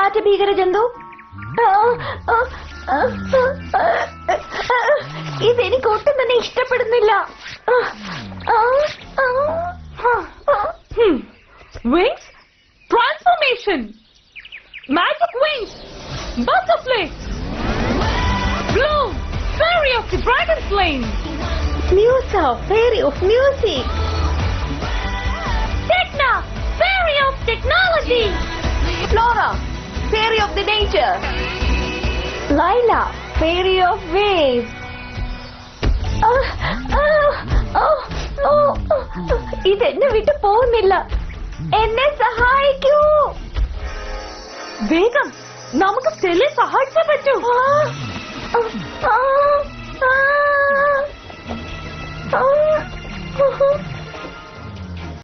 കാറ്റ് ഭീകര ജന്തു. ഇതെനിക്ക് ഒട്ടും തന്നെ ഇഷ്ടപ്പെടുന്നില്ല. Wings? Transformation! Magic wings! Butterfly! Bloom! Fairy of the Dragon Flame! Musa, Fairy of Music. Techna! Fairy of Technology! Flora, Fairy of the Nature. Laila, Fairy of Waves. ഇതെന്നെ വിട്ടു പോകുന്നില്ല. എന്നെ സഹായിക്കൂ. വേഗം നമുക്ക് സ്റ്റെല്ലെ സഹായിച്ചേ പറ്റൂ.